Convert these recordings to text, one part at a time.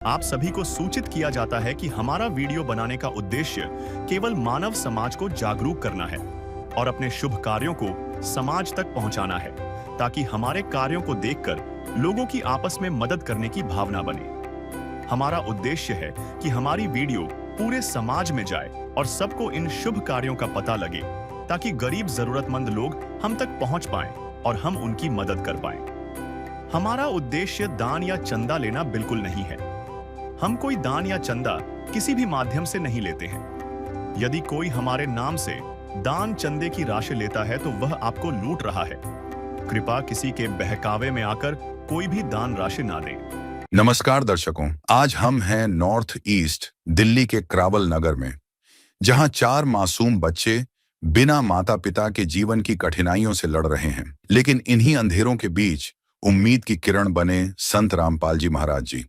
आप सभी को सूचित किया जाता है कि हमारा वीडियो बनाने का उद्देश्य केवल मानव समाज को जागरूक करना है और अपने शुभ कार्यों को समाज तक पहुंचाना है, ताकि हमारे कार्यों को देखकर लोगों की आपस में मदद करने की भावना बने। हमारा उद्देश्य है कि हमारी वीडियो पूरे समाज में जाए और सबको इन शुभ कार्यों का पता लगे, ताकि गरीब जरूरतमंद लोग हम तक पहुंच पाएं और हम उनकी मदद कर पाएं। हमारा उद्देश्य दान या चंदा लेना बिल्कुल नहीं है। हम कोई दान या चंदा किसी भी माध्यम से नहीं लेते हैं। यदि कोई हमारे नाम से दान चंदे की राशि लेता है तो वह आपको लूट रहा है। कृपया किसी के बहकावे में आकर कोई भी दान राशि ना दें। नमस्कार दर्शकों, आज हम हैं नॉर्थ ईस्ट दिल्ली के क्रावल नगर में, जहां 4 मासूम बच्चे बिना माता पिता के जीवन की कठिनाइयों से लड़ रहे हैं। लेकिन इन्हीं अंधेरों के बीच उम्मीद की किरण बने संत रामपाल जी महाराज जी।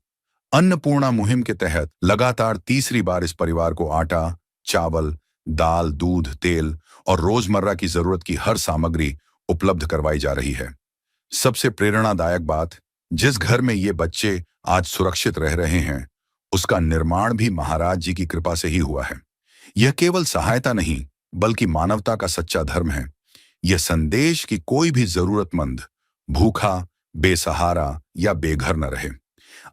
अन्नपूर्णा मुहिम के तहत लगातार तीसरी बार इस परिवार को आटा, चावल, दाल, दूध, तेल और रोजमर्रा की जरूरत की हर सामग्री उपलब्ध करवाई जा रही है। सबसे प्रेरणादायक बात, जिस घर में ये बच्चे आज सुरक्षित रह रहे हैं, उसका निर्माण भी महाराज जी की कृपा से ही हुआ है। यह केवल सहायता नहीं, बल्कि मानवता का सच्चा धर्म है। यह संदेश कि कोई भी जरूरतमंद भूखा, बेसहारा या बेघर न रहे।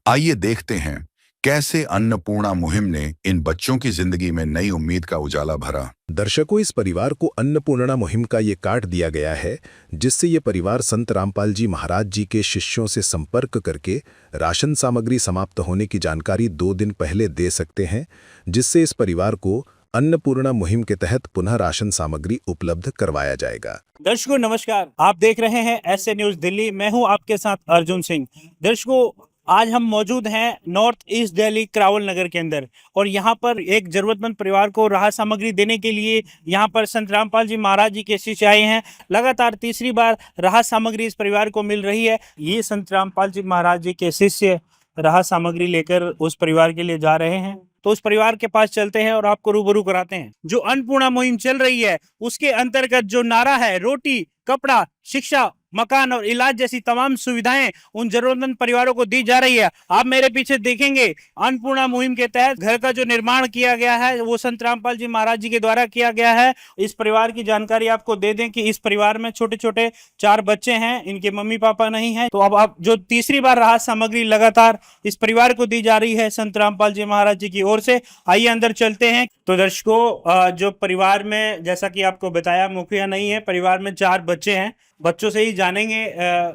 आइए देखते हैं कैसे अन्नपूर्णा मुहिम ने इन बच्चों की जिंदगी में नई उम्मीद का उजाला भरा। दर्शकों, इस परिवार को अन्नपूर्णा मुहिम का ये कार्ड दिया गया है, जिससे ये परिवार संत रामपाल जी महाराज जी के शिष्यों से संपर्क करके राशन सामग्री समाप्त होने की जानकारी 2 दिन पहले दे सकते हैं, जिससे इस परिवार को अन्नपूर्णा मुहिम के तहत पुनः राशन सामग्री उपलब्ध करवाया जाएगा। दर्शकों नमस्कार, आप देख रहे हैं एसए न्यूज दिल्ली। मैं हूं आपके साथ अर्जुन सिंह। दर्शकों, आज हम मौजूद हैं नॉर्थ ईस्ट दिल्ली क्रावल नगर के अंदर, और यहाँ पर एक जरूरतमंद परिवार को राहत सामग्री देने के लिए यहाँ पर संत रामपाल जी महाराज जी के शिष्य आए हैं। लगातार तीसरी बार राहत सामग्री इस परिवार को मिल रही है। ये संत रामपाल जी महाराज जी के शिष्य राहत सामग्री लेकर उस परिवार के लिए जा रहे हैं। तो उस परिवार के पास चलते हैं और आपको रूबरू कराते हैं। जो अन्नपूर्णा मुहिम चल रही है, उसके अंतर्गत जो नारा है, रोटी, कपड़ा, शिक्षा, मकान और इलाज जैसी तमाम सुविधाएं उन जरूरतमंद परिवारों को दी जा रही है। आप मेरे पीछे देखेंगे, अन्नपूर्णा मुहिम के तहत घर का जो निर्माण किया गया है वो संत रामपाल जी महाराज जी के द्वारा किया गया है। इस परिवार की जानकारी आपको दे दें कि इस परिवार में छोटे छोटे 4 बच्चे हैं, इनके मम्मी पापा नहीं है। तो अब आप जो तीसरी बार राहत सामग्री लगातार इस परिवार को दी जा रही है संत रामपाल जी महाराज जी की ओर से। आइए अंदर चलते हैं। तो दर्शकों, जो परिवार में, जैसा कि आपको बताया, मुखिया नहीं है, परिवार में 4 बच्चे हैं। बच्चों से ही जानेंगे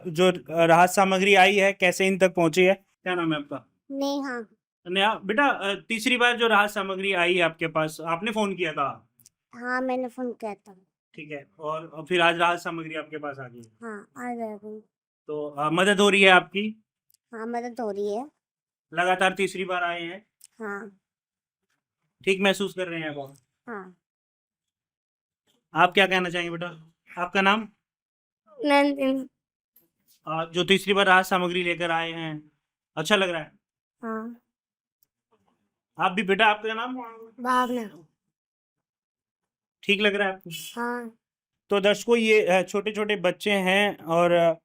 जो राहत सामग्री आई है कैसे इन तक पहुंची है। क्या नाम है आपका? नेहा। नेहा बेटा, तीसरी बार जो राहत सामग्री आई है आपके पास, आपने फोन किया था? हाँ, मैंने फोन किया था। ठीक है, और फिर आज राहत सामग्री आपके पास आ गई? हाँ, आ जाएगी। तो मदद हो रही है आपकी? हाँ, मदद हो रही है। लगातार तीसरी बार आए हैं, हाँ। ठीक महसूस कर रहे हैं आप? हाँ। आप क्या कहना चाहेंगे बेटा? आपका नाम? नंदिनी। जो तीसरी बार राहत सामग्री लेकर आए हैं, अच्छा लग रहा है? हाँ। आप भी बेटा, आपका नाम? भावना। ठीक लग रहा है आपको? हाँ। तो दर्शकों, ये छोटे छोटे बच्चे हैं और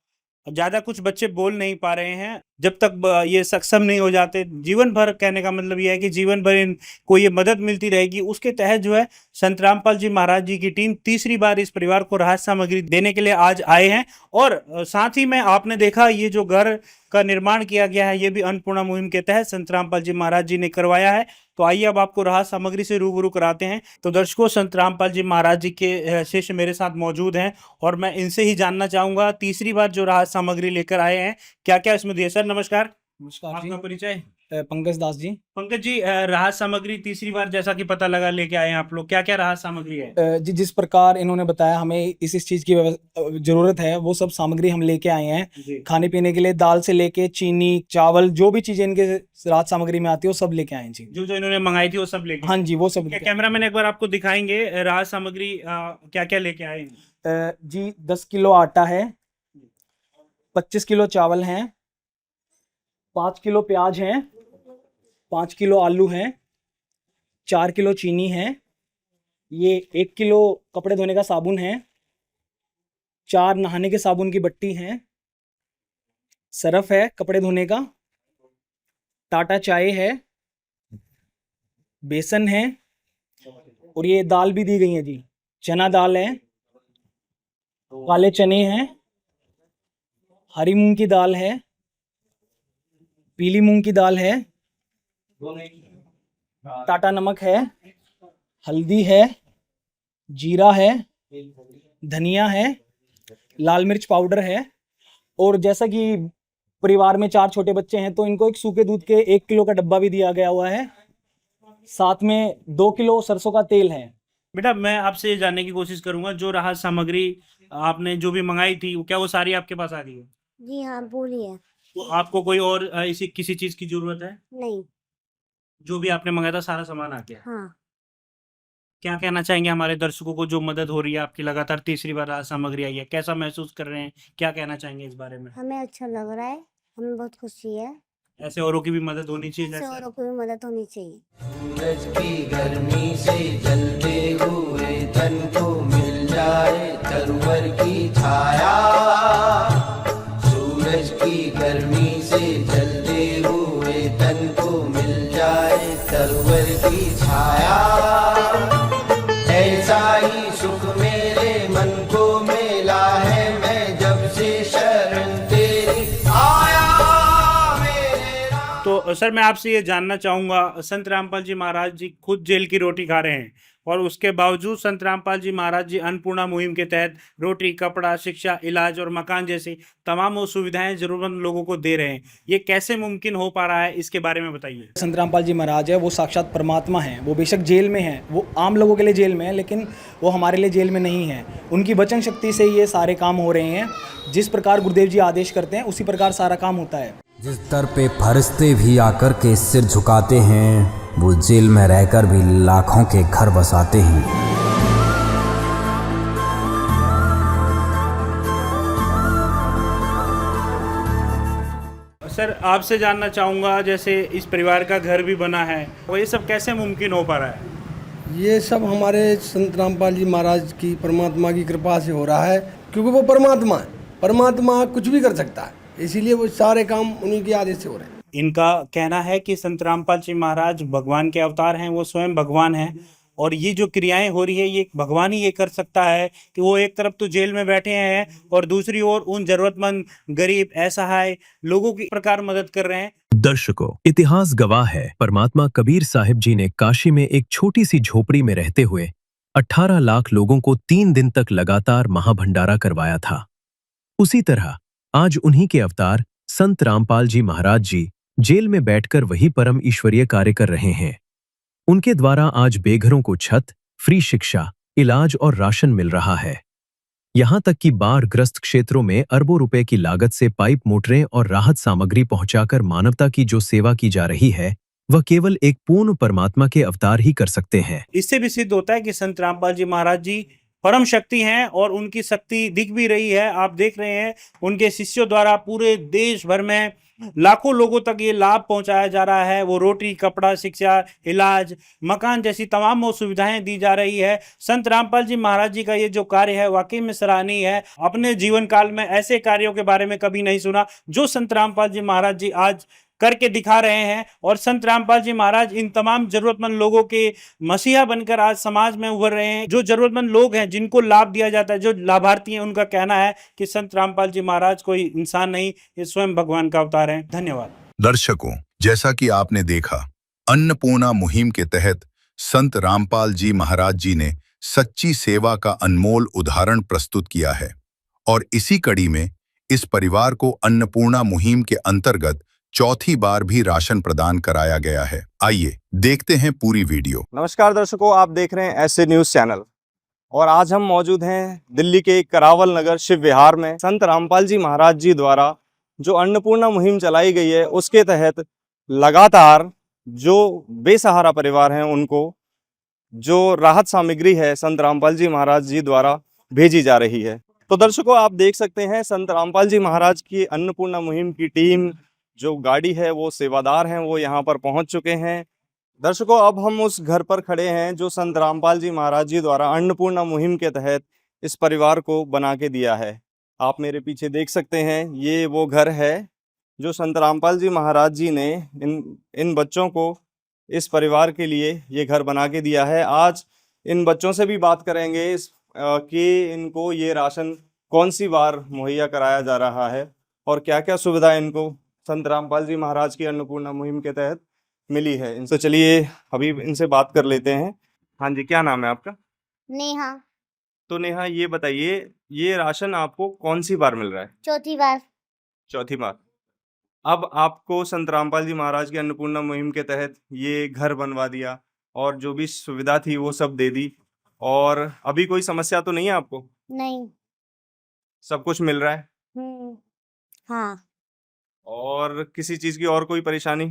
ज्यादा कुछ बच्चे बोल नहीं पा रहे हैं। जब तक ये सक्षम नहीं हो जाते, जीवन भर, कहने का मतलब यह है कि जीवन भर इनको ये मदद मिलती रहेगी। उसके तहत जो है संत रामपाल जी महाराज जी की टीम तीसरी बार इस परिवार को राहत सामग्री देने के लिए आज आए हैं। और साथ ही में आपने देखा, ये जो घर का निर्माण किया गया है, ये भी अन्नपूर्णा मुहिम के तहत संत रामपाल जी महाराज जी ने करवाया है। तो आइए अब आपको राहत सामग्री से रूबरू कराते हैं। तो दर्शकों, संत रामपाल जी महाराज जी के शिष्य मेरे साथ मौजूद हैं और मैं इनसे ही जानना चाहूंगा, तीसरी बार जो राहत सामग्री लेकर आए हैं, क्या क्या इसमें दिया। सर नमस्कार। नमस्कार जी। आपका परिचय? पंकज दास जी। पंकज जी, राहत सामग्री तीसरी बार जैसा कि पता लगा लेके आए हैं आप लोग, क्या क्या राहत सामग्री है? जी, जिस प्रकार इन्होंने बताया हमें इस चीज की जरूरत है, वो सब सामग्री हम लेके आए हैं। खाने पीने के लिए दाल से लेके चीनी, चावल, जो भी चीजें इनके राहत सामग्री में आती है वो सब लेके आए हैं जी। जो जो इन्होंने मंगाई थी वो सब लेके? हाँ जी, वो सब। कैमरामैन एक बार आपको दिखाएंगे राहत सामग्री क्या क्या लेके आए हैं। जी, 10 किलो आटा है, 25 किलो चावल है, 5 किलो प्याज है, 5 किलो आलू है, 4 किलो चीनी है, ये 1 किलो कपड़े धोने का साबुन है, 4 नहाने के साबुन की बट्टी है, सरफ है कपड़े धोने का, टाटा चाय है, बेसन है, और ये दाल भी दी गई है जी। चना दाल है, काले चने हैं, हरी मूंग की दाल है, पीली मूंग की दाल है, टाटा नमक है, हल्दी है, जीरा है, धनिया है, लाल मिर्च पाउडर है। और जैसा कि परिवार में 4 छोटे बच्चे हैं तो इनको एक सूखे दूध के 1 किलो का डब्बा भी दिया गया हुआ है। साथ में 2 किलो सरसों का तेल है। बेटा, मैं आपसे ये जानने की कोशिश करूंगा, जो राहत सामग्री आपने जो भी मंगाई थी, क्या वो सारी आपके पास आ गई है? जी हाँ, बोलिए। तो आपको कोई और इसी किसी चीज की जरूरत है? नहीं। जो भी आपने मंगाया था सारा सामान आ गया? हाँ। क्या कहना चाहेंगे हमारे दर्शकों को, जो मदद हो रही है आपकी, लगातार तीसरी बार राहत सामग्री आई है, कैसा महसूस कर रहे हैं, क्या कहना चाहेंगे इस बारे में? हमें अच्छा लग रहा है, हमें बहुत खुशी है। ऐसे औरों की भी मदद होनी चाहिए इससे जैसे? औरों को भी मदद होनी चाहिए। सूरज की गर्मी से जलते हुए तन को मिल जाए तरवर की छाया। सूरज की गर्मी से जलते हुए तन को मिल जाए तरवर की छाया। ऐसा ही सुख मेरे मन को मिला है, मैं जब से शरण तेरी आया मेरे राम। तो सर, मैं आपसे ये जानना चाहूंगा, संत रामपाल जी महाराज जी खुद जेल की रोटी खा रहे हैं और उसके बावजूद संत रामपाल जी महाराज जी अन्नपूर्णा मुहिम के तहत रोटी, कपड़ा, शिक्षा, इलाज और मकान जैसी तमाम वो सुविधाएं जरूरतमंद लोगों को दे रहे हैं। ये कैसे मुमकिन हो पा रहा है, इसके बारे में बताइए। संत रामपाल जी महाराज है, वो साक्षात परमात्मा हैं। वो बेशक जेल में हैं, वो आम लोगों के लिए जेल में है, लेकिन वो हमारे लिए जेल में नहीं है। उनकी वचन शक्ति से ये सारे काम हो रहे हैं। जिस प्रकार गुरुदेव जी आदेश करते हैं उसी प्रकार सारा काम होता है। जिस दर पे फरिश्ते भी आकर के सिर झुकाते हैं, वो जेल में रहकर भी लाखों के घर बसाते हैं। सर, आपसे जानना चाहूंगा, जैसे इस परिवार का घर भी बना है, वो ये सब कैसे मुमकिन हो पा रहा है? ये सब हमारे संत रामपाल जी महाराज की परमात्मा की कृपा से हो रहा है, क्योंकि वो परमात्मा है। परमात्मा कुछ भी कर सकता है, इसीलिए वो सारे काम उन्हीं के आदेश से हो रहे हैं। इनका कहना है कि संत रामपाल जी महाराज भगवान के अवतार हैं, वो स्वयं भगवान हैं और ये जो क्रियाएं हो रही है ये भगवान ही ये कर सकता है कि वो एक तरफ तो जेल में बैठे हैं और दूसरी ओर उन जरूरतमंद, गरीब, असहाय लोगों की प्रकार मदद कर रहे हैं। दर्शकों, इतिहास गवाह है, परमात्मा कबीर साहिब जी ने काशी में एक छोटी सी झोपड़ी में रहते हुए 18 लाख लोगों को 3 दिन तक लगातार महाभंडारा करवाया था। उसी तरह आज उन्हीं के अवतार संत रामपाल जी महाराज जी जेल में बैठकर वही परम ईश्वरीय कार्य कर रहे हैं। उनके द्वारा आज बेघरों को छत, फ्री शिक्षा, इलाज और राशन मिल रहा है। यहां तक कि बाढ़ग्रस्त क्षेत्रों में अरबों रुपए की लागत से पाइप मोटरें और राहत सामग्री पहुंचाकर मानवता की जो सेवा की जा रही है, वह केवल एक पूर्ण परमात्मा के अवतार ही कर सकते हैं। इससे भी सिद्ध होता है कि संत रामपाल जी महाराज जी परम शक्ति हैं और उनकी शक्ति दिख भी रही है। आप देख रहे हैं उनके शिष्यों द्वारा पूरे देश भर में लाखों लोगों तक ये लाभ पहुंचाया जा रहा है। वो रोटी, कपड़ा, शिक्षा, इलाज, मकान जैसी तमाम वो सुविधाएं दी जा रही है। संत रामपाल जी महाराज जी का ये जो कार्य है वाकई में सराहनीय है। अपने जीवन काल में ऐसे कार्यों के बारे में कभी नहीं सुना जो संत रामपाल जी महाराज जी आज करके दिखा रहे हैं। और संत रामपाल जी महाराज इन तमाम जरूरतमंद लोगों के मसीहा बनकर आज समाज में उभर रहे हैं। जो जरूरतमंद लोग हैं, जिनको लाभ दिया जाता है, जो लाभार्थी हैं, उनका कहना है कि संत रामपाल जी महाराज कोई इंसान नहीं, ये स्वयं भगवान का अवतार है। धन्यवाद। दर्शकों, जैसा कि आपने देखा, अन्नपूर्णा मुहिम के तहत संत रामपाल जी महाराज जी ने सच्ची सेवा का अनमोल उदाहरण प्रस्तुत किया है और इसी कड़ी में इस परिवार को अन्नपूर्णा मुहिम के अंतर्गत चौथी बार भी राशन प्रदान कराया गया है। आइए देखते हैं पूरी वीडियो। नमस्कार दर्शकों, आप देख रहे हैं ऐसे न्यूज़ चैनल और आज हम मौजूद हैं दिल्ली के करावल नगर शिव विहार में। संत रामपाल जी महाराज जी द्वारा जो अन्नपूर्णा मुहिम चलाई गई है उसके तहत लगातार जो बेसहारा परिवार हैं उनको जो राहत सामग्री है संत रामपाल जी महाराज जी द्वारा भेजी जा रही है। तो दर्शकों, आप देख सकते हैं संत रामपाल जी महाराज की अन्नपूर्णा मुहिम की टीम, जो गाड़ी है, वो सेवादार हैं, वो यहाँ पर पहुँच चुके हैं। दर्शकों, अब हम उस घर पर खड़े हैं जो संत रामपाल जी महाराज जी द्वारा अन्नपूर्णा मुहिम के तहत इस परिवार को बना के दिया है। आप मेरे पीछे देख सकते हैं, ये वो घर है जो संत रामपाल जी महाराज जी ने इन बच्चों को, इस परिवार के लिए ये घर बना के दिया है। आज इन बच्चों से भी बात करेंगे कि इनको ये राशन कौन सी बार मुहैया कराया जा रहा है और क्या क्या सुविधा इनको संत रामपाल जी महाराज की अन्नपूर्णा मुहिम के तहत मिली है। इनसे चलिए अभी इनसे बात कर लेते हैं। हाँ जी, क्या नाम है आपका? नेहा। तो नेहा, ये बताइए, ये राशन आपको कौन सी बार मिल रहा है? चौथी बार। चौथी बार। अब आपको संत रामपाल जी महाराज की अन्नपूर्णा मुहिम के तहत ये घर बनवा दिया और जो भी सुविधा थी वो सब दे दी, और अभी कोई समस्या तो नहीं है आपको? नहीं। सब कुछ मिल रहा है? हाँ। और किसी चीज की और कोई परेशानी?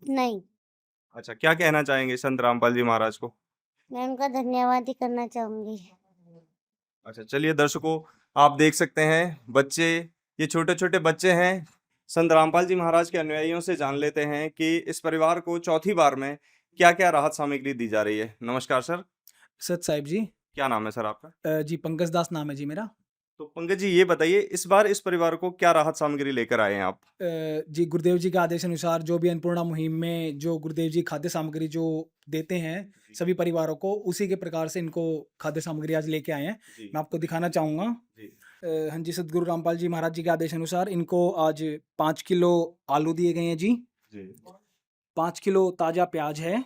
नहीं। अच्छा, क्या कहना चाहेंगे संत रामपाल जी महाराज को? मैं उनका धन्यवाद ही करना चाहूंगी। अच्छा, चलिए दर्शकों, आप देख सकते हैं बच्चे, ये छोटे छोटे बच्चे हैं। संत रामपाल जी महाराज के अनुयायियों से जान लेते हैं कि इस परिवार को चौथी बार में क्या क्या राहत सामग्री दी जा रही है। नमस्कार सर। सत साहिब जी। क्या नाम है सर आपका? जी पंकज दास नाम है जी मेरा। तो पंकज जी, ये बताइए, इस बार इस परिवार को क्या राहत सामग्री लेकर आए हैं आप? जी गुरुदेव जी के आदेश अनुसार जो भी अन्नपूर्णा मुहिम में जो गुरुदेव जी खाद्य सामग्री जो देते हैं सभी परिवारों को, उसी के प्रकार से इनको खाद्य सामग्री आज लेके आए हैं। मैं आपको दिखाना चाहूँगा। हाँ जी, सदगुरु रामपाल जी महाराज जी के आदेश अनुसार इनको आज 5 किलो आलू दिए गए हैं जी। 5 किलो ताज़ा प्याज है।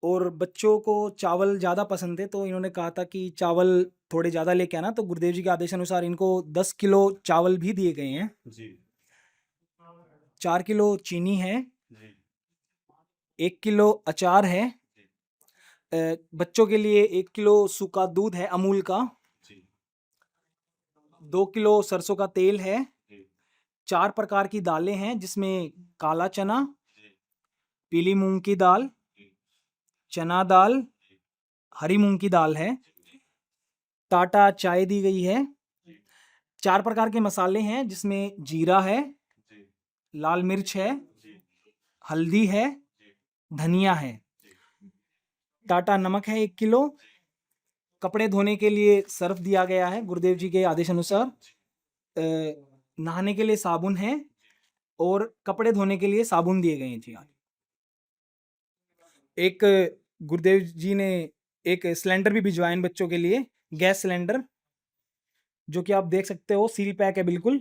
और बच्चों को चावल ज़्यादा पसंद है, तो इन्होंने कहा था कि चावल थोड़े ज़्यादा लेके आना, तो गुरुदेव जी के आदेश अनुसार इनको 10 किलो चावल भी दिए गए हैं। 4 किलो चीनी है। 1 किलो अचार है। बच्चों के लिए 1 किलो सूखा दूध है अमूल का। 2 किलो सरसों का तेल है। 4 प्रकार की दालें हैं, जिसमें काला चना, पीली मूंग की दाल, चना दाल, हरी मूंग की दाल है। टाटा चाय दी गई है। 4 प्रकार के मसाले हैं, जिसमें जीरा है, लाल मिर्च है, हल्दी है, धनिया है। टाटा नमक है 1 किलो। कपड़े धोने के लिए सर्फ दिया गया है गुरुदेव जी के आदेश अनुसार। नहाने के लिए साबुन है और कपड़े धोने के लिए साबुन दिए गए हैं जी। एक गुरुदेव जी ने एक सिलेंडर भी भिजवाया इन बच्चों के लिए, गैस सिलेंडर, जो कि आप देख सकते हो सील पैक है बिल्कुल।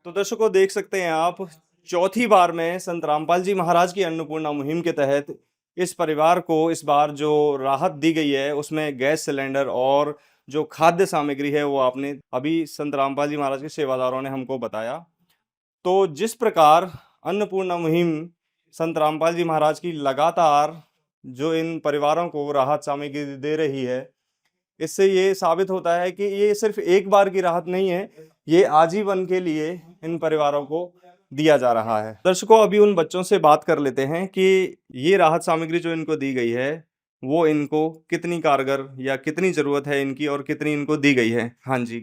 तो दर्शकों, देख सकते हैं आप, चौथी बार में संत रामपाल जी महाराज की अन्नपूर्णा मुहिम के तहत इस परिवार को इस बार जो राहत दी गई है उसमें गैस सिलेंडर और जो खाद्य सामग्री है वो आपने अभी संत रामपाल जी महाराज के सेवादारों ने हमको बताया। तो जिस प्रकार अन्नपूर्णा मुहिम संत रामपाल जी महाराज की लगातार जो इन परिवारों को राहत सामग्री दे रही है, इससे ये साबित होता है कि ये सिर्फ एक बार की राहत नहीं है, ये आजीवन के लिए इन परिवारों को दिया जा रहा है। दर्शकों, अभी उन बच्चों से बात कर लेते हैं कि ये राहत सामग्री जो इनको दी गई है वो इनको कितनी कारगर या कितनी ज़रूरत है इनकी और कितनी इनको दी गई है। हाँ जी,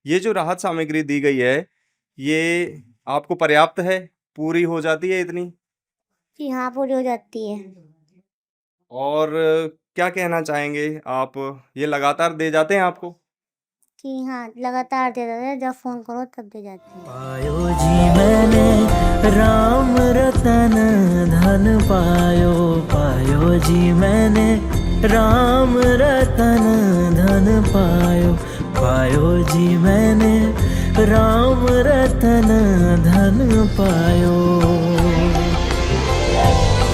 ये जो राहत सामग्री दी गई है ये आपको पर्याप्त है, पूरी हो जाती है इतनी? जी हाँ, पूरी हो जाती है। और क्या कहना चाहेंगे आप, ये लगातार दे जाते हैं आपको? जी हाँ, लगातार दे जाते हैं, जब फोन करो तब दे जाते हैं। पायो जी मैंने राम रतन धन पायो, पायो जी मैंने राम रतन धन पायो, पायो जी मैंने राम रतन धन पायो।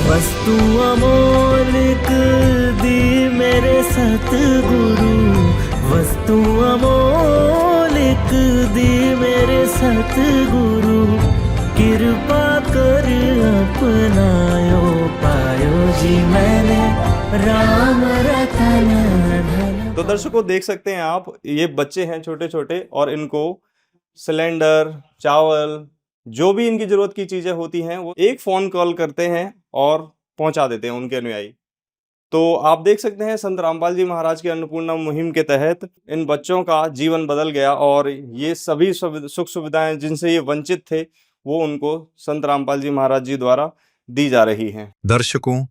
वस्तु अमोलिक दी मेरे सतगुरु, वस्तु अमोलिक दी मेरे सतगुरु, कृपा कर अपनायो, पायो जी मैंने राम रतन धन। तो दर्शकों, देख सकते हैं आप, ये बच्चे हैं छोटे छोटे और इनको सिलेंडर, चावल, जो भी इनकी जरूरत की चीजें होती हैं वो एक फोन कॉल करते हैं और पहुंचा देते हैं उनके अनुयायी। तो आप देख सकते हैं संत रामपाल जी महाराज की अन्नपूर्णा मुहिम के तहत इन बच्चों का जीवन बदल गया और ये सभी सुख सुविधाएं जिनसे ये वंचित थे वो उनको संत रामपाल जी महाराज जी द्वारा दी जा रही हैं। दर्शकों,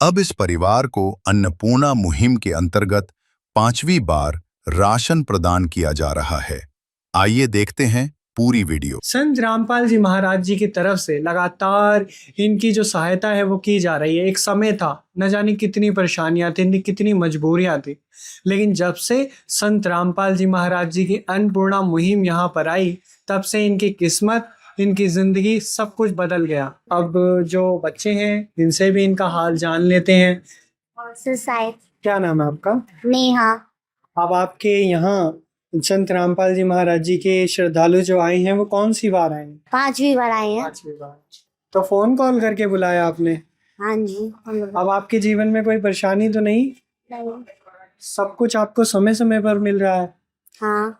अब इस परिवार को अन्नपूर्णा मुहिम के अंतर्गत 5वीं बार राशन प्रदान किया जा रहा है। आइए देखते हैं पूरी वीडियो। संत रामपाल जी महाराज जी की तरफ से लगातार इनकी जो सहायता है वो की जा रही है। एक समय था, न जाने कितनी परेशानियां थी, कितनी मजबूरियां थी, लेकिन जब से संत रामपाल जी महाराज जी की अन्नपूर्णा मुहिम यहाँ पर आई, तब से इनकी किस्मत, इनकी जिंदगी सब कुछ बदल गया। अब जो बच्चे हैं इनसे भी इनका हाल जान लेते हैं। सुसाइड। क्या नाम है आपका? नेहा। अब आपके यहाँ संत रामपाल जी महाराज जी के श्रद्धालु जो आए हैं वो कौन सी बार आए हैं? 5वीं बार आए हैं। 5वीं बार। तो फोन कॉल करके बुलाया आपने? हाँ जी। अब आपके जीवन में कोई परेशानी तो नहीं? नहीं। सब कुछ आपको समय समय पर मिल रहा है? हाँ।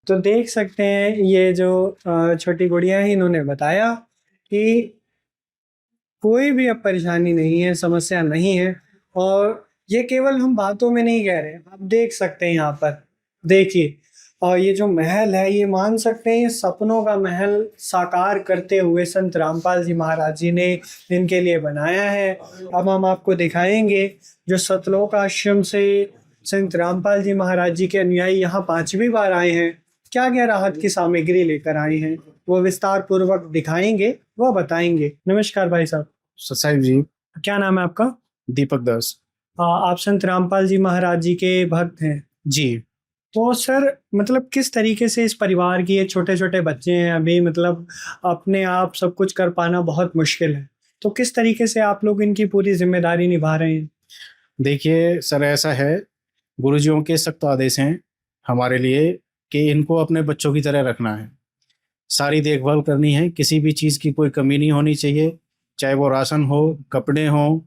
तो देख सकते हैं ये जो छोटी गुड़िया है, इन्होंने बताया कि कोई भी अब परेशानी नहीं है, समस्या नहीं है। और ये केवल हम बातों में नहीं कह रहे, आप देख सकते हैं यहाँ पर, देखिए। और ये जो महल है, ये मान सकते हैं ये सपनों का महल साकार करते हुए संत रामपाल जी महाराज जी ने इनके लिए बनाया है। अब हम आपको दिखाएंगे जो सतलोक आश्रम से संत रामपाल जी महाराज जी के अनुयायी यहाँ 5वीं बार आए हैं, क्या क्या राहत की सामग्री लेकर आए हैं, वो विस्तार पूर्वक दिखाएंगे, वो बताएंगे। नमस्कार भाई साहब। साहिब जी। क्या नाम है आपका? दीपक दास। आप संत रामपाल जी महाराज जी के भक्त हैं? जी। तो सर, मतलब किस तरीके से इस परिवार की, ये छोटे छोटे बच्चे हैं अभी, मतलब अपने आप सब कुछ कर पाना बहुत मुश्किल है, तो किस तरीके से आप लोग इनकी पूरी जिम्मेदारी निभा रहे हैं? देखिए सर, ऐसा है, गुरुजियों के सख्त आदेश हैं हमारे लिए कि इनको अपने बच्चों की तरह रखना है, सारी देखभाल करनी है, किसी भी चीज़ की कोई कमी नहीं होनी चाहिए, चाहे वो राशन हो, कपड़े हों,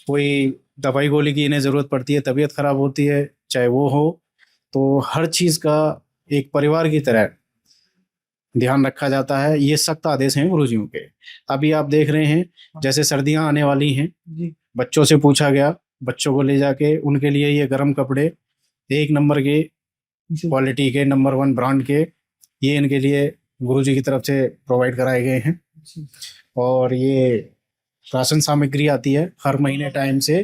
कोई दवाई गोली की इन्हें ज़रूरत पड़ती है, तबीयत ख़राब होती है, चाहे वो हो, तो हर चीज़ का एक परिवार की तरह ध्यान रखा जाता है। ये सख्त आदेश हैं गुरुजियों के। अभी आप देख रहे हैं जैसे सर्दियां आने वाली हैं, बच्चों से पूछा गया, बच्चों को ले जाके उनके लिए ये गर्म कपड़े 1 नंबर के क्वालिटी के, नंबर 1 ब्रांड के, ये इनके लिए गुरुजी की तरफ से प्रोवाइड कराए गए हैं। और ये राशन सामग्री आती है हर महीने टाइम से,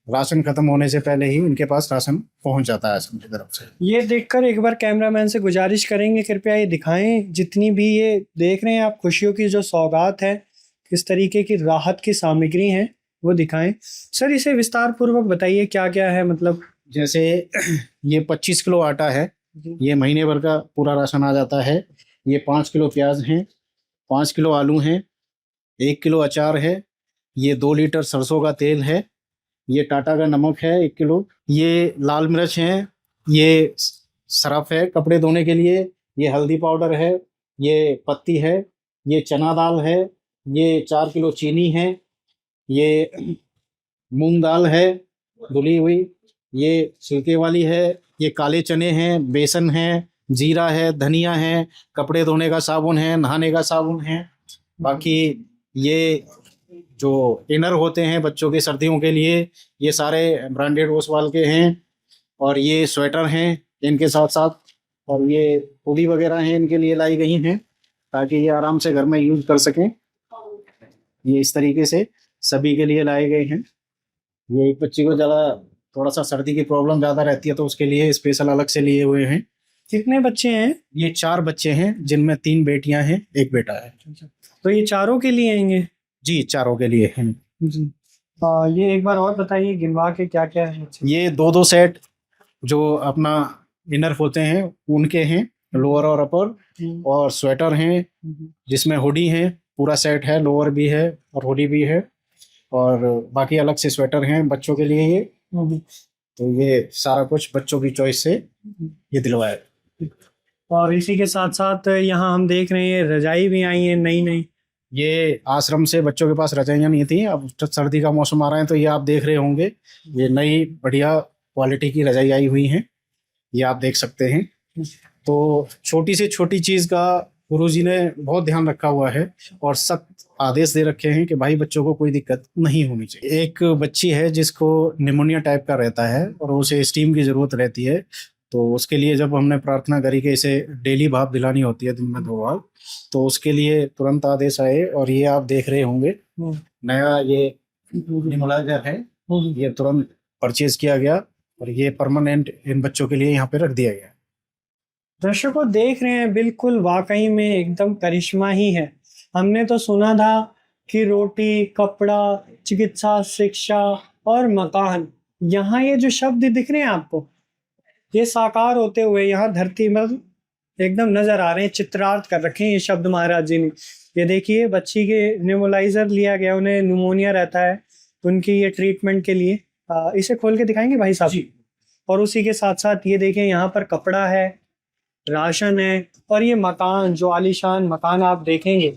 राशन खत्म होने से पहले ही उनके पास राशन पहुंच जाता है सबकी तरफ से। ये देखकर एक बार कैमरामैन से गुजारिश करेंगे, कृपया ये दिखाएं, जितनी भी ये देख रहे हैं आप खुशियों की जो सौगात है, किस तरीके की राहत की सामग्री है, वो दिखाएं। सर, इसे विस्तार पूर्वक बताइए क्या क्या है। मतलब जैसे ये 25 किलो आटा है, ये महीने भर का पूरा राशन आ जाता है। ये 5 किलो प्याज हैं, 5 किलो आलू हैं, 1 किलो अचार है, ये 2 लीटर सरसों का तेल है, ये टाटा का नमक है 1 किलो, ये लाल मिर्च है, ये सरफ है कपड़े धोने के लिए, ये हल्दी पाउडर है, ये पत्ती है, ये चना दाल है, ये 4 किलो चीनी है, ये मूंग दाल है धुली हुई, ये छिलके वाली है, ये काले चने हैं, बेसन है, जीरा है, धनिया है, कपड़े धोने का साबुन है, नहाने का साबुन है। बाकी ये जो इनर होते हैं बच्चों के सर्दियों के लिए, ये सारे ब्रांडेड ओसवाल के हैं। और ये स्वेटर हैं इनके साथ साथ, और ये हुडी वगैरह हैं इनके लिए लाई गई हैं ताकि ये आराम से घर में यूज कर सकें। ये इस तरीके से सभी के लिए लाए गए हैं। ये एक बच्ची को ज़्यादा थोड़ा सा सर्दी की प्रॉब्लम ज़्यादा रहती है तो उसके लिए स्पेशल अलग से लिए हुए हैं। कितने बच्चे हैं? ये 4 बच्चे हैं जिनमें 3 बेटियां हैं, 1 बेटा है। तो ये चारों के लिए आएंगे? जी, चारों के लिए हैं जी। ये एक बार और बताइए गिनवा के क्या क्या है। ये 2-2 सेट जो अपना इनर होते हैं उनके हैं, लोअर और अपर, और स्वेटर हैं जिसमें हुडी है, पूरा सेट है, लोअर भी है और हुडी भी है, और बाकी अलग से स्वेटर हैं बच्चों के लिए। ये तो ये सारा कुछ बच्चों की चॉइस से ये दिलवाया। और इसी के साथ साथ यहाँ हम देख रहे हैं रजाई भी आई है नई नई। ये आश्रम से बच्चों के पास रजाइयाँ नहीं थी, अब सर्दी का मौसम आ रहा है तो ये आप देख रहे होंगे, ये नई बढ़िया क्वालिटी की रजाई आई हुई हैं, ये आप देख सकते हैं। तो छोटी से छोटी चीज़ का गुरुजी ने बहुत ध्यान रखा हुआ है और सख्त आदेश दे रखे हैं कि भाई बच्चों को कोई दिक्कत नहीं होनी चाहिए। एक बच्ची है जिसको निमोनिया टाइप का रहता है और उसे स्टीम की ज़रूरत रहती है, तो उसके लिए जब हमने प्रार्थना करी कि इसे डेली भाप दिलानी होती है दिन में 2 बार, तो उसके लिए तुरंत आदेश आए। और ये आप देख रहे होंगे नया ये निमोलाइजर है, ये तुरंत परचेज किया गया और ये परमानेंट इन बच्चों के लिए यहाँ पे रख दिया गया। दर्शकों देख रहे हैं, बिल्कुल वाकई में एकदम करिश्मा ही है। हमने तो सुना था कि रोटी, कपड़ा, चिकित्सा, शिक्षा और मकान, यहाँ ये जो शब्द दिख रहे हैं आपको, ये साकार होते हुए यहाँ धरती में एकदम नजर आ रहे हैं, चित्रार्थ कर रखे हैं ये शब्द महाराज जी ने। ये देखिए, बच्ची के नेबुलाइजर लिया गया, उन्हें न्यूमोनिया रहता है, उनकी ये ट्रीटमेंट के लिए। इसे खोल के दिखाएंगे भाई साहब जी। और उसी के साथ साथ ये देखें, यहाँ पर कपड़ा है, राशन है, और ये मकान, जो आलीशान मकान आप देखेंगे,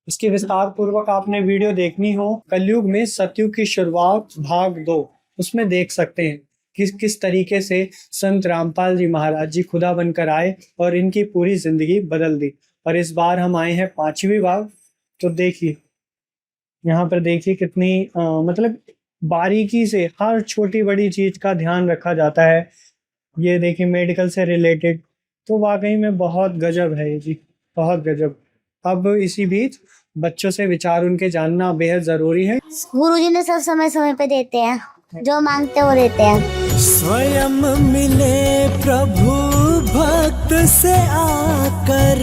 इसकी विस्तार पूर्वक आपने वीडियो देखनी हो, कलयुग में सतयुग की शुरुआत भाग 2, उसमें देख सकते हैं किस तरीके से संत रामपाल जी महाराज जी खुदा बनकर आए और इनकी पूरी जिंदगी बदल दी। और इस बार हम आए हैं 5वीं बार। तो देखिए, यहाँ पर देखिए कितनी मतलब बारीकी से हर छोटी बड़ी चीज का ध्यान रखा जाता है। ये देखिए, मेडिकल से रिलेटेड, तो वाकई में बहुत गजब है ये जी, बहुत गजब। अब इसी बीच बच्चों से विचार उनके जानना बेहद जरूरी है। गुरुजी ने सब समय समय पे देते हैं, जो मांगते हैं वो देते हैं। स्वयं मिले प्रभु भक्त से आकर,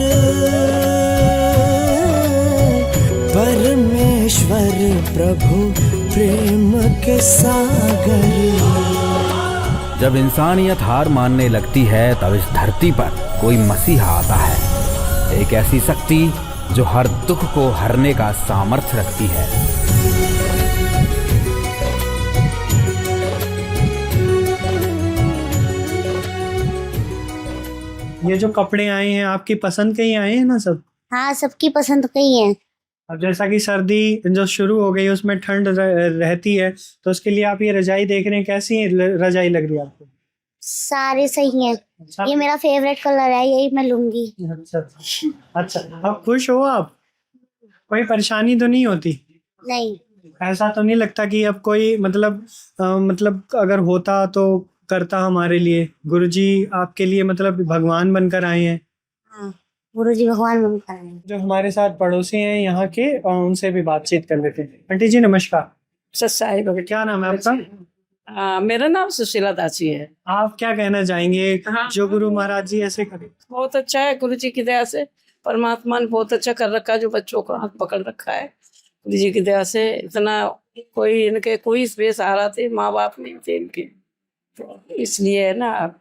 परमेश्वर प्रभु प्रेम के सागर। जब इंसानियत हार मानने लगती है तब इस धरती पर कोई मसीहा आता है, एक ऐसी शक्ति जो हर दुख को हरने का सामर्थ्य रखती है। ये जो कपड़े आए हैं आपकी पसंद के ही आए हैं ना सब? हाँ, सबकी पसंद का ही है। अब जैसा कि सर्दी जो शुरू हो गई, उसमें ठंड रहती है, तो उसके लिए आप ये रजाई देख रहे हैं, कैसी रजाई लग रही है आपको? सारे सही हैं। ये मेरा फेवरेट कलर है, यही मैं लूंगी। अच्छा, अब खुश हो आप? कोई परेशानी तो नहीं होती? नहीं। ऐसा तो नहीं लगता कि अब कोई मतलब अगर होता तो करता हमारे लिए? गुरुजी आपके लिए मतलब भगवान बनकर आए हैं। हाँ, गुरुजी भगवान बनकर आए हैं। जो हमारे साथ पड़ोसी हैं यहाँ के, उनसे भी बातचीत कर लेते हैं। आंटी जी नमस्कार। सत्साई, क्या नाम है आपका? मेरा नाम सुशीला दासी है। आप क्या कहना चाहेंगे? हाँ, जो गुरु महाराज जी ऐसे करे, बहुत अच्छा है। गुरु जी की दया से परमात्मा ने बहुत अच्छा कर रखा है, जो बच्चों को हाथ पकड़ रखा है। गुरु जी की दया से इतना कोई इनके कोई बेसहारा थे, माँ बाप नहीं थे इनके, तो इसलिए है ना,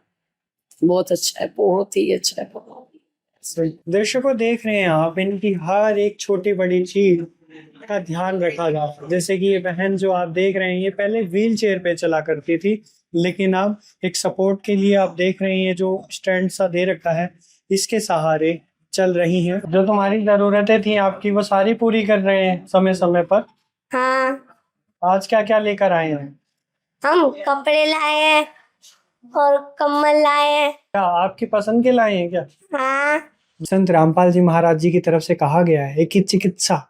बहुत अच्छा है, बहुत ही अच्छा है। दर्शकों देख रहे हैं आप, इनकी हर एक छोटी बड़ी चीज का ध्यान रखा जाता है। जैसे कि ये बहन जो आप देख रहे हैं, ये पहले व्हील चेयर पे चला करती थी, लेकिन अब एक सपोर्ट के लिए आप देख रहे हैं जो स्टैंड सा दे रखा है, इसके सहारे चल रही हैं। जो तुम्हारी जरूरतें थी आपकी, वो सारी पूरी कर रहे हैं समय समय पर। हाँ, आज क्या क्या लेकर आए हैं? हम कपड़े लाए हैं और कम्बल लाए हैं। क्या आपकी पसंद के लाए हैं क्या? हाँ। संत रामपाल जी महाराज जी की तरफ से कहा गया है कि चिकित्सा,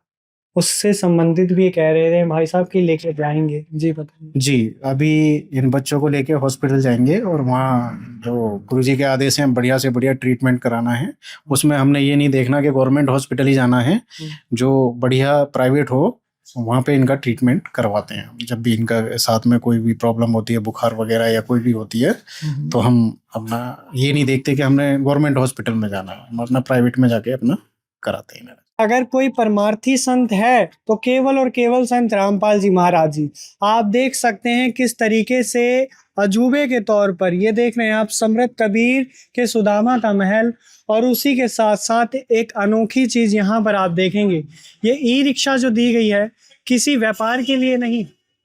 उससे संबंधित भी कह रहे थे भाई साहब की लेके जाएंगे। जी बताइए। जी, अभी इन बच्चों को लेके हॉस्पिटल जाएंगे और वहाँ जो गुरुजी के आदेश हैं, बढ़िया से बढ़िया ट्रीटमेंट कराना है। उसमें हमने ये नहीं देखना कि गवर्नमेंट हॉस्पिटल ही जाना है, जो बढ़िया प्राइवेट हो वहाँ पे इनका ट्रीटमेंट करवाते हैं। जब भी इनका साथ में कोई भी प्रॉब्लम होती है, बुखार वगैरह या कोई भी होती है, तो हम अपना ये नहीं देखते कि हमने गवर्नमेंट हॉस्पिटल में जाना है, हम अपना प्राइवेट में जाके अपना कराते हैं। अगर कोई परमार्थी संत है तो केवल और केवल संत रामपाल जी महाराज जी। आप देख सकते हैं किस तरीके से अजूबे के तौर पर ये देख रहे हैं आप, समृद्ध कबीर के सुदामा का महल, और उसी के साथ साथ एक अनोखी चीज यहाँ पर आप देखेंगे, ये ई रिक्शा जो दी गई है किसी व्यापार के लिए नहीं।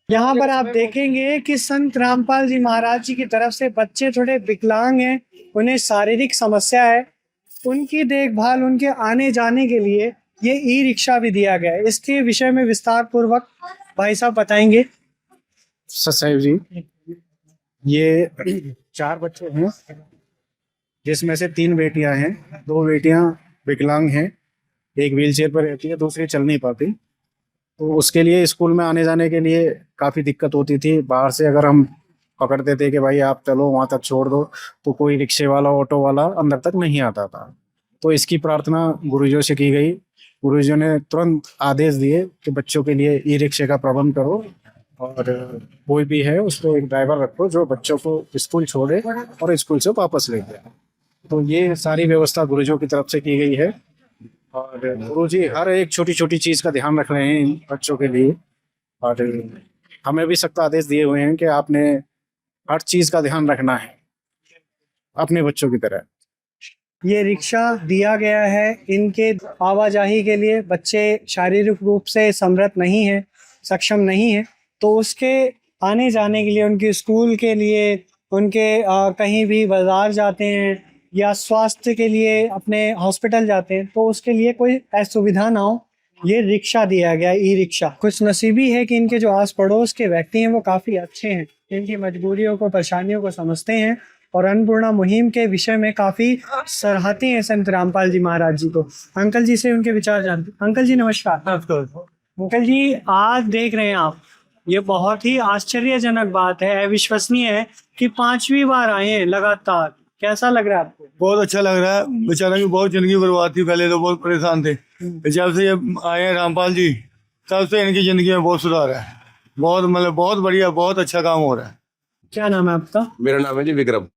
यहाँ पर आप देखेंगे कि संत रामपाल जी महाराज जी की तरफ से बच्चे थोड़े विकलांग हैं, उन्हें शारीरिक समस्या है, उनकी देखभाल, उनके आने जाने के लिए ये ई रिक्शा भी दिया गया है। इसके विषय में विस्तार पूर्वक भाई साहब बताएंगे। सच जी, ये 4 बच्चे हैं, जिसमें से 3 बेटियां हैं। 2 बेटियां विकलांग हैं, एक व्हीलचेयर पर रहती है, दूसरी चल नहीं पाती। तो उसके लिए स्कूल में आने जाने के लिए काफ़ी दिक्कत होती थी। बाहर से अगर हम पकड़ते थे कि भाई आप चलो वहाँ तक छोड़ दो, तो कोई रिक्शे वाला, ऑटो वाला अंदर तक नहीं आता था। तो इसकी प्रार्थना गुरुजियों से की गई। गुरुजियों ने तुरंत आदेश दिए कि बच्चों के लिए ई रिक्शे का प्रबंध करो, और कोई भी है उसको एक ड्राइवर रखो जो बच्चों को स्कूल छोड़े और स्कूल से वापस ले जाए। तो ये सारी व्यवस्था गुरुजों की तरफ से की गई है और गुरुजी हर एक छोटी छोटी चीज़ का ध्यान रख रहे हैं इन बच्चों के लिए और हमें भी सख्त आदेश दिए हुए हैं कि आपने हर चीज़ का ध्यान रखना है अपने बच्चों की तरह। ये रिक्शा दिया गया है इनके आवाजाही के लिए। बच्चे शारीरिक रूप से समर्थ नहीं है, सक्षम नहीं है, तो उसके आने जाने के लिए, उनके स्कूल के लिए, उनके कहीं भी बाजार जाते हैं या स्वास्थ्य के लिए अपने हॉस्पिटल जाते हैं, तो उसके लिए कोई असुविधा ना हो, ये रिक्शा दिया गया, ई रिक्शा। कुछ नसीबी है कि इनके जो आस पड़ोस के व्यक्ति हैं वो काफ़ी अच्छे हैं, इनकी मजबूरियों को, परेशानियों को समझते हैं और अन्नपूर्णा मुहिम के विषय में काफ़ी सराहते हैं संत रामपाल जी महाराज जी को। अंकल जी से उनके विचार जानते। अंकल जी नमस्कार। अंकल जी, आज देख रहे हैं आप, ये बहुत ही आश्चर्यजनक बात है, अविश्वसनीय है कि 5वीं बार आए हैं लगातार। कैसा लग रहा है आपको? बहुत अच्छा लग रहा है। बेचारा की बहुत जिंदगी बर्बाद थी, पहले तो बहुत परेशान थे, जब से ये आए हैं रामपाल जी तब से इनकी जिंदगी में बहुत सुधार है। बहुत मतलब बहुत बढ़िया, बहुत अच्छा काम हो रहा है। क्या नाम है आपका? मेरा नाम है जी विक्रम।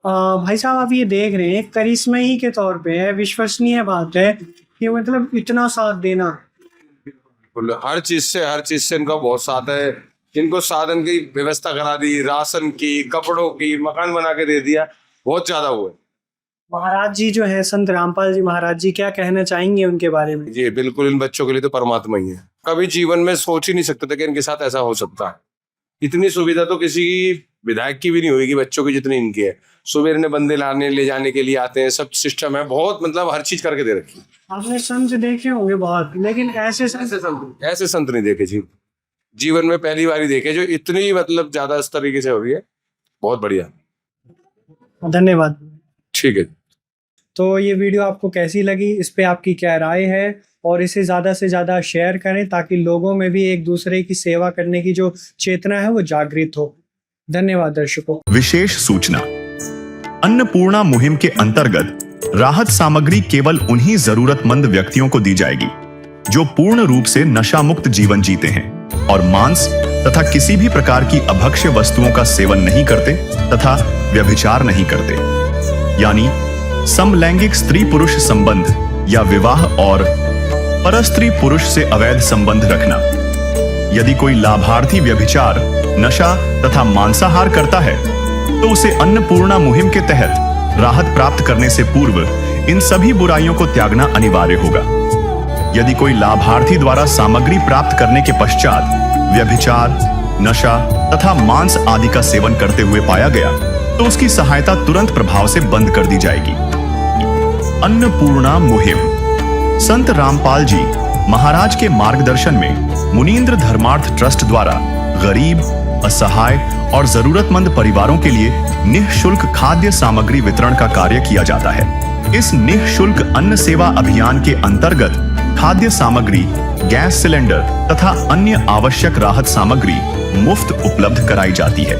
भाई साहब, आप ये देख रहे हैं करिश्मे के तौर पे है, विश्वसनीय बात है कि मतलब इतना साथ देना। हर चीज से इनका बहुत साथ है। इनको साधन की व्यवस्था करा दी, राशन की, कपड़ों की, मकान बना के दे दिया, बहुत ज्यादा हुआ है। महाराज जी जो है संत रामपाल जी महाराज जी, क्या कहना चाहेंगे उनके बारे में? जी बिल्कुल, इन बच्चों के लिए तो परमात्मा ही है। कभी जीवन में सोच ही नहीं सकते थे कि इनके साथ ऐसा हो सकता है। इतनी सुविधा तो किसी विधायक की भी नहीं होगी बच्चों की जितनी इनकी है। सुबह इन्हें बंदे लाने ले जाने के लिए आते हैं, सब सिस्टम है, बहुत मतलब हर चीज करके दे रखी। आपने संत देखे होंगे बहुत, लेकिन ऐसे संत नहीं देखे जी, जीवन में पहली बार ही देखे जो इतनी मतलब ज्यादा इस तरीके से हो रही है। बहुत बढ़िया, धन्यवाद। ठीक है। तो ये वीडियो आपको कैसी लगी, इस पे आपकी क्या राय है, और इसे ज़्यादा से ज़्यादा शेयर करें ताकि लोगों में भी एक दूसरे की सेवा करने की जो चेतना है वो जागृत हो। धन्यवाद दर्शकों। विशेष सूचना, अन्नपूर्णा मुहिम के अंतर्गत राहत सामग्री केवल उन्हीं जरूरतमंद व्यक्तियों को दी जाएगी जो पूर्ण रूप से नशा मुक्त जीवन जीते हैं और मांस तथा किसी भी प्रकार की अभक्ष्य वस्तुओं का सेवन नहीं करते तथा व्यभिचार नहीं करते, यानी समलैंगिक स्त्री पुरुष संबंध या विवाह और परस्त्री पुरुष से अवैध संबंध रखना। यदि कोई लाभार्थी व्यभिचार, नशा तथा मांसाहार करता है तो उसे अन्नपूर्णा मुहिम के तहत राहत प्राप्त करने से पूर्व इन सभी बुराइयों को त्यागना अनिवार्य होगा। यदि कोई लाभार्थी द्वारा सामग्री प्राप्त करने के पश्चात व्यभिचार, नशा तथा मांस आदि का सेवन करते हुए पाया गया तो उसकी सहायता तुरंत प्रभाव से बंद कर दी जाएगी। अन्नपूर्णा मुहिम संत रामपाल जी महाराज के मार्गदर्शन में मुनींद्र धर्मार्थ ट्रस्ट द्वारा गरीब, असहाय और जरूरतमंद परिवारों के लिए निःशुल्क खाद्य सामग्री वितरण का कार्य किया जाता है। इस निःशुल्क अन्न सेवा अभियान के अंतर्गत खाद्य सामग्री, गैस सिलेंडर तथा अन्य आवश्यक राहत सामग्री मुफ्त उपलब्ध कराई जाती है।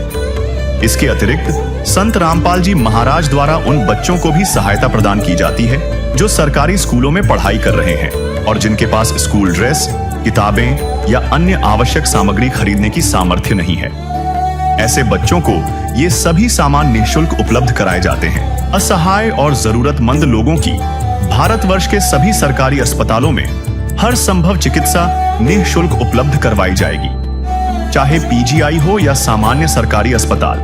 इसके अतिरिक्त संत रामपाल जी महाराज द्वारा उन बच्चों को भी सहायता प्रदान की जाती है जो सरकारी स्कूलों में पढ़ाई कर रहे हैं और जिनके पास स्कूल ड्रेस, किताबें या अन्य आवश्यक सामग्री खरीदने की सामर्थ्य नहीं है। ऐसे बच्चों को ये सभी सामान निःशुल्क उपलब्ध कराए जाते हैं। असहाय और जरूरतमंद लोगों की भारतवर्ष के सभी सरकारी अस्पतालों में हर संभव चिकित्सा निःशुल्क उपलब्ध करवाई जाएगी, चाहे पीजीआई हो या सामान्य सरकारी अस्पताल,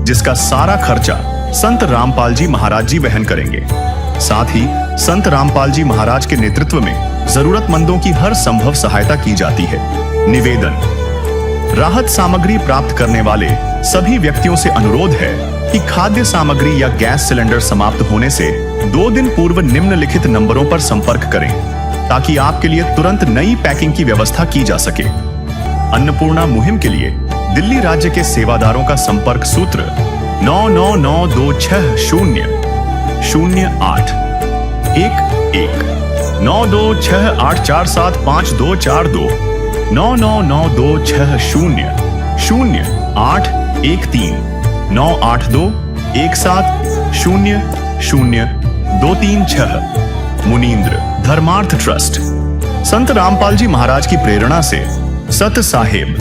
जिसका सारा खर्चा संत रामपाल जी महाराज जी वहन करेंगे। साथ ही संत रामपाल जी महाराज के नेतृत्व में जरूरतमंदों की हर संभव सहायता की जाती है। निवेदन, राहत सामग्री प्राप्त करने वाले सभी व्यक्तियों से अनुरोध है कि खाद्य सामग्री या गैस सिलेंडर समाप्त होने से 2 दिन पूर्व निम्नलिखित नंबरों पर संपर्क करें ताकि आपके लिए तुरंत नई पैकिंग की व्यवस्था की जा सके। अन्नपूर्णा मुहिम के लिए दिल्ली राज्य के सेवादारों का संपर्क सूत्र 9992600811 9268475242 9992600813 98217000236। मुनींद्र धर्मार्थ ट्रस्ट संत रामपाल जी महाराज की प्रेरणा से सत साहेब